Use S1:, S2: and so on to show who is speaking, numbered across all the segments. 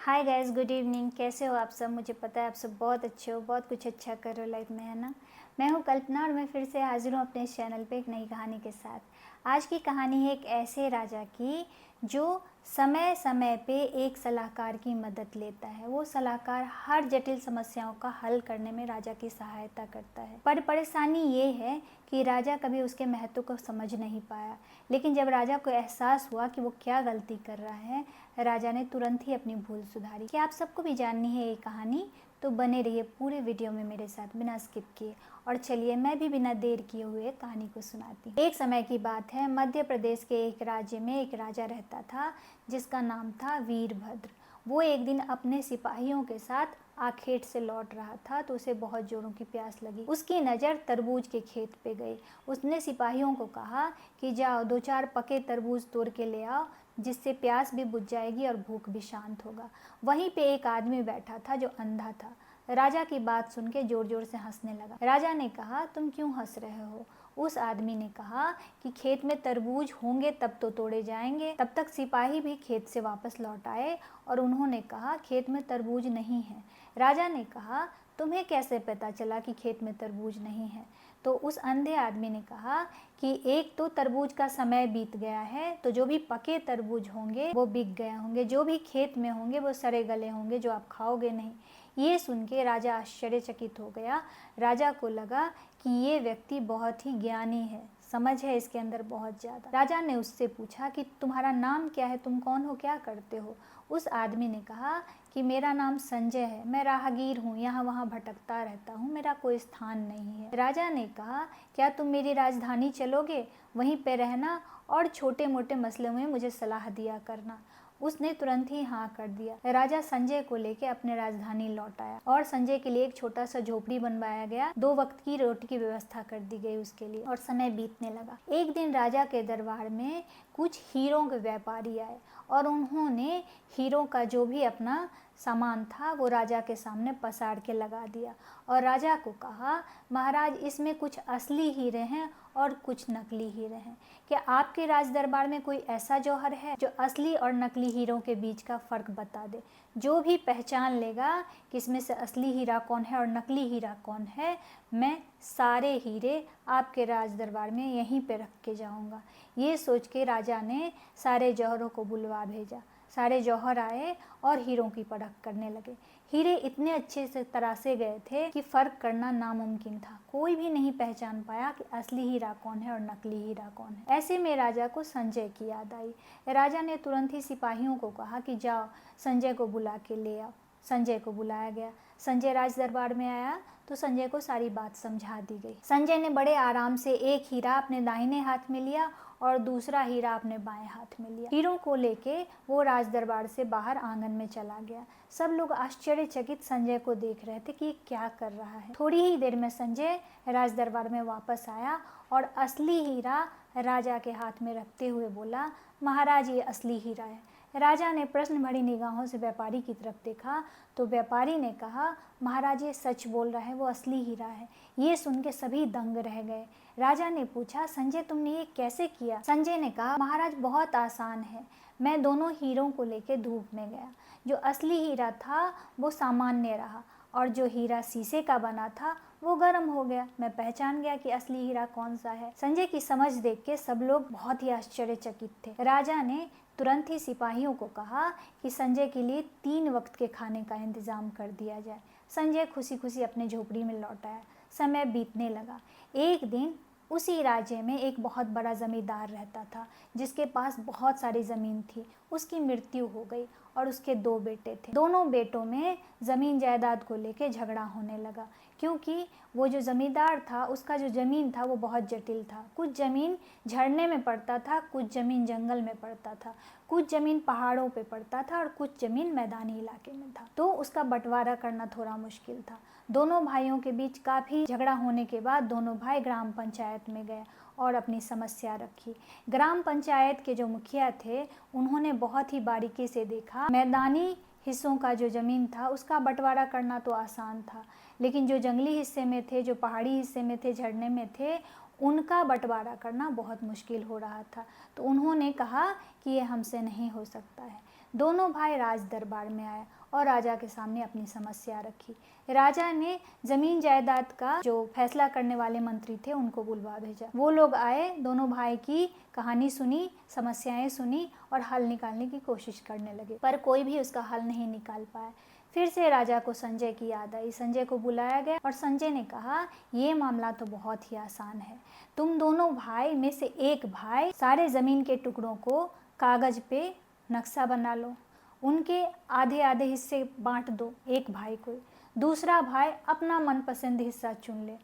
S1: Hi guys, good evening. कैसे हो आप सब? मुझे पता है आप सब बहुत अच्छे हो, बहुत कुछ अच्छा कर रहे हो लाइफ में, है ना। मैं हूँ कल्पना और मैं फिर से हाजिर हूँ अपने इस चैनल पे एक नई कहानी के साथ। आज की कहानी है एक ऐसे राजा की जो समय समय पे एक सलाहकार की मदद लेता है। वो सलाहकार हर जटिल समस्याओं का हल करने में राजा की सहायता करता है, पर परेशानी ये है कि राजा कभी उसके महत्व को समझ नहीं पाया। लेकिन जब राजा को एहसास हुआ कि वो क्या गलती कर रहा है, राजा ने तुरंत ही अपनी भूल सुधारी। क्या आप सबको भी जाननी है ये कहानी? तो बने रहिए पूरे वीडियो में मेरे साथ बिना स्किप किए। और चलिए मैं भी बिना देर किए हुए कहानी को सुनाती हूँ। एक समय की बात है, मध्य प्रदेश के एक राज्य में एक राजा रहता था जिसका नाम था वीरभद्र। वो एक दिन अपने सिपाहियों के साथ आखेट से लौट रहा था तो उसे बहुत जोरों की प्यास लगी। उसकी नज़र तरबूज के खेत पे गई। उसने सिपाहियों को कहा कि जाओ 2-4 पके तरबूज तोड़ के ले आओ, जिससे प्यास भी बुझ जाएगी और भूख भी शांत होगा। वहीं पे एक आदमी बैठा था जो अंधा था। राजा की बात सुन के जोर जोर से हंसने लगा। राजा ने कहा, तुम क्यों हंस रहे हो? उस आदमी ने कहा कि खेत में तरबूज होंगे तब तो तोड़े जाएंगे। तब तक सिपाही भी खेत से वापस लौट आए और उन्होंने कहा, खेत में तरबूज नहीं है। राजा ने कहा, तुम्हें कैसे पता चला कि खेत में तरबूज नहीं है? तो उस अंधे आदमी ने कहा कि एक तो तरबूज का समय बीत गया है, तो जो भी पके तरबूज होंगे वो बिक गए होंगे, जो भी खेत में होंगे वो सड़े गले होंगे, जो आप खाओगे नहीं। ये सुन के राजा आश्चर्यचकित हो गया। राजा को लगा कि ये व्यक्ति बहुत ही ज्ञानी है, समझ है इसके अंदर बहुत ज़्यादा। राजा ने उससे पूछा कि तुम्हारा नाम क्या है, तुम कौन हो, क्या करते हो? उस आदमी ने कहा कि मेरा नाम संजय है, मैं राहगीर हूँ, यहाँ वहाँ भटकता रहता हूँ, मेरा कोई स्थान नहीं है। राजा ने कहा, क्या तुम मेरी राजधानी चलोगे? वहीं पे रहना और छोटे मोटे मसलों में मुझे सलाह दिया करना। उसने तुरंत ही हाँ कर दिया। राजा संजय को लेकर अपने राजधानी लौट आया और संजय के लिए एक छोटा सा झोपड़ी बनवाया गया। 2 वक्त की रोटी की व्यवस्था कर दी गई उसके लिए और समय बीतने लगा। एक दिन राजा के दरबार में कुछ हीरों के व्यापारी आए और उन्होंने हीरों का जो भी अपना सामान था वो राजा के सामने पसार के लगा दिया और राजा को कहा, महाराज इसमें कुछ असली हीरे हैं और कुछ नकली हीरे हैं। क्या आपके राज दरबार में कोई ऐसा जौहर है जो असली और नकली हीरों के बीच का फ़र्क बता दे? जो भी पहचान लेगा कि इसमें से असली हीरा कौन है और नकली हीरा कौन है, मैं सारे हीरे आपके राज दरबार में यहीं पे रख के जाऊंगा। ये सोच के राजा ने सारे जौहरों को बुलवा भेजा। सारे जौहर आए और हीरों की परख करने लगे। हीरे इतने अच्छे से तरासे गए थे कि फ़र्क करना नामुमकिन था। कोई भी नहीं पहचान पाया कि असली हीरा कौन है और नकली हीरा कौन है। ऐसे में राजा को संजय की याद आई। राजा ने तुरंत ही सिपाहियों को कहा कि जाओ संजय को बुला के ले आओ। संजय को बुलाया गया। संजय राज दरबार में आया तो संजय को सारी बात समझा दी गई। संजय ने बड़े आराम से एक हीरा अपने दाहिने हाथ में लिया और दूसरा हीरा अपने बाएं हाथ में लिया। हीरों को लेके वो राज दरबार से बाहर आंगन में चला गया। सब लोग आश्चर्यचकित संजय को देख रहे थे कि क्या कर रहा है। थोड़ी ही देर में संजय राज दरबार में वापस आया और असली हीरा राजा के हाथ में रखते हुए बोला, महाराज ये असली हीरा है। राजा ने प्रश्न भरी निगाहों से व्यापारी की तरफ देखा तो व्यापारी ने कहा, महाराज ये सच बोल रहा है, वो असली हीरा है। ये सुन के सभी दंग रह गए। राजा ने पूछा, संजय तुमने ये कैसे किया? संजय ने कहा, महाराज बहुत आसान है। मैं दोनों हीरों को लेकर धूप में गया। जो असली हीरा था वो सामान्य रहा और जो हीरा शीशे का बना था वो गर्म हो गया। मैं पहचान गया कि असली हीरा कौन सा है। संजय की समझ देख के सब लोग बहुत ही आश्चर्यचकित थे। राजा ने तुरंत ही सिपाहियों को कहा कि संजय के लिए 3 वक्त के खाने का इंतजाम कर दिया जाए। संजय खुशी खुशी अपने झोपड़ी में लौट आया। समय बीतने लगा। एक दिन उसी राज्य में एक बहुत बड़ा जमींदार रहता था जिसके पास बहुत सारी ज़मीन थी। उसकी मृत्यु हो गई और उसके 2 बेटे थे। दोनों बेटों में ज़मीन जायदाद को लेकर झगड़ा होने लगा क्योंकि वो जो ज़मींदार था उसका जो ज़मीन था वो बहुत जटिल था। कुछ ज़मीन झरने में पड़ता था, कुछ ज़मीन जंगल में पड़ता था, कुछ ज़मीन पहाड़ों पे पड़ता था और कुछ ज़मीन मैदानी इलाके में था। तो उसका बंटवारा करना थोड़ा मुश्किल था। दोनों भाइयों के बीच काफ़ी झगड़ा होने के बाद दोनों भाई ग्राम पंचायत में गए और अपनी समस्या रखी। ग्राम पंचायत के जो मुखिया थे उन्होंने बहुत ही बारीकी से देखा। मैदानी हिस्सों का जो ज़मीन था उसका बंटवारा करना तो आसान था, लेकिन जो जंगली हिस्से में थे, जो पहाड़ी हिस्से में थे, झरने में थे, उनका बंटवारा करना बहुत मुश्किल हो रहा था। तो उन्होंने कहा कि ये हमसे नहीं हो सकता है। दोनों भाई राज दरबार में आए और राजा के सामने अपनी समस्या रखी। राजा ने ज़मीन जायदाद का जो फैसला करने वाले मंत्री थे उनको बुलवा भेजा। वो लोग आए, दोनों भाई की कहानी सुनी, समस्याएं सुनी और हल निकालने की कोशिश करने लगे, पर कोई भी उसका हल नहीं निकाल पाया। फिर से राजा को संजय की याद आई। संजय को बुलाया गया और संजय ने कहा, ये मामला तो बहुत ही आसान है। तुम दोनों भाई में से एक भाई सारे ज़मीन के टुकड़ों को कागज़ पे नक्शा बना लो, उनके आधे आधे हिस्से बांट दो एक भाई को, दूसरा भाई अपना मनपसंद हिस्सा चुन ले।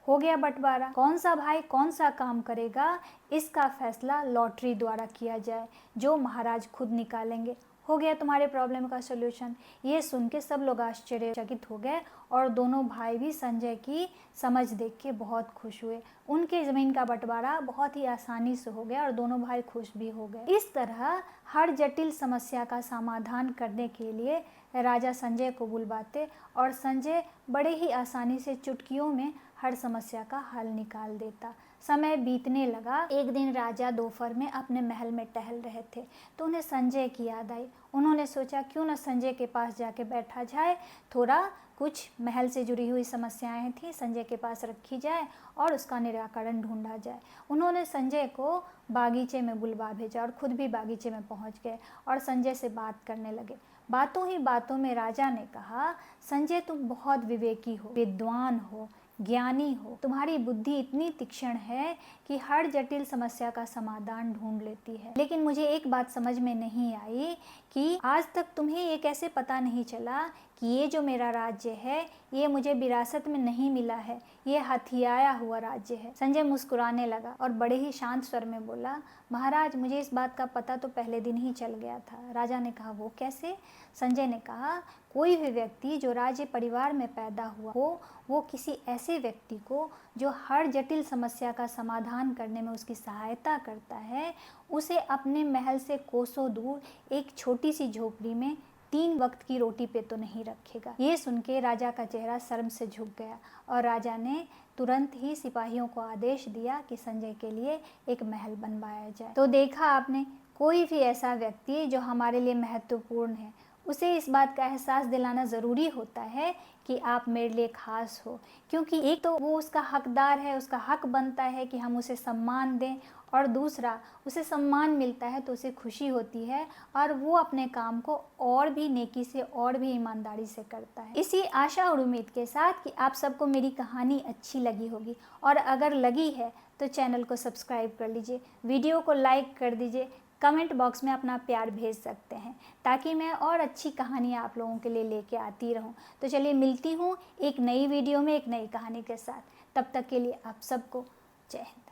S1: हो गया बंटवारा। कौन सा भाई कौन सा काम करेगा इसका फैसला लॉटरी द्वारा किया जाए, जो महाराज खुद निकालेंगे। हो गया तुम्हारे प्रॉब्लम का सलूशन। ये सुन के सब लोग आश्चर्यचकित हो गए और दोनों भाई भी संजय की समझ देख के बहुत खुश हुए। उनके ज़मीन का बंटवारा बहुत ही आसानी से हो गया और दोनों भाई खुश भी हो गए। इस तरह हर जटिल समस्या का समाधान करने के लिए राजा संजय को बुलवाते और संजय बड़े ही आसानी से चुटकियों में हर समस्या का हल निकाल देता। समय बीतने लगा। एक दिन राजा दोपहर में अपने महल में टहल रहे थे तो उन्हें संजय की याद आई। उन्होंने सोचा क्यों न संजय के पास जाके बैठा जाए, थोड़ा कुछ महल से जुड़ी हुई समस्याएं थी संजय के पास रखी जाए और उसका निराकरण ढूंढा जाए। उन्होंने संजय को बागीचे में बुलवा भेजा और खुद भी बागीचे में पहुंच गए और संजय से बात करने लगे। बातों ही बातों में राजा ने कहा, संजय तुम बहुत विवेकी हो, विद्वान हो, ज्ञानी हो, तुम्हारी बुद्धि इतनी तीक्ष्ण है कि हर जटिल समस्या का समाधान ढूंढ लेती है। लेकिन मुझे एक बात समझ में नहीं आई कि आज तक तुम्हें ये कैसे पता नहीं चला कि ये जो मेरा राज्य है ये मुझे विरासत में नहीं मिला है, ये हथियाया हुआ राज्य है। संजय मुस्कुराने लगा और बड़े ही शांत स्वर में बोला, महाराज मुझे इस बात का पता तो पहले दिन ही चल गया था। राजा ने कहा, वो कैसे? संजय ने कहा, कोई भी व्यक्ति जो राज्य परिवार में पैदा हुआ हो वो किसी ऐसे व्यक्ति को जो हर जटिल समस्या का समाधान करने में उसकी सहायता करता है, उसे अपने महल से कोसों दूर एक छोटी सी झोपड़ी में 3 वक्त की रोटी पे तो नहीं रखेगा। ये सुन के राजा का चेहरा शर्म से झुक गया और राजा ने तुरंत ही सिपाहियों को आदेश दिया कि संजय के लिए एक महल बनवाया जाए। तो देखा आपने, कोई भी ऐसा व्यक्ति जो हमारे लिए महत्वपूर्ण है उसे इस बात का एहसास दिलाना ज़रूरी होता है कि आप मेरे लिए खास हो, क्योंकि एक तो वो उसका हकदार है, उसका हक बनता है कि हम उसे सम्मान दें, और दूसरा उसे सम्मान मिलता है तो उसे खुशी होती है और वो अपने काम को और भी नेकी से और भी ईमानदारी से करता है। इसी आशा और उम्मीद के साथ कि आप सबको मेरी कहानी अच्छी लगी होगी, और अगर लगी है तो चैनल को सब्सक्राइब कर लीजिए, वीडियो को लाइक कर दीजिए, कमेंट बॉक्स में अपना प्यार भेज सकते हैं ताकि मैं और अच्छी कहानियाँ आप लोगों के लिए लेके आती रहूं। तो चलिए मिलती हूँ एक नई वीडियो में एक नई कहानी के साथ। तब तक के लिए आप सबको जय हिंद।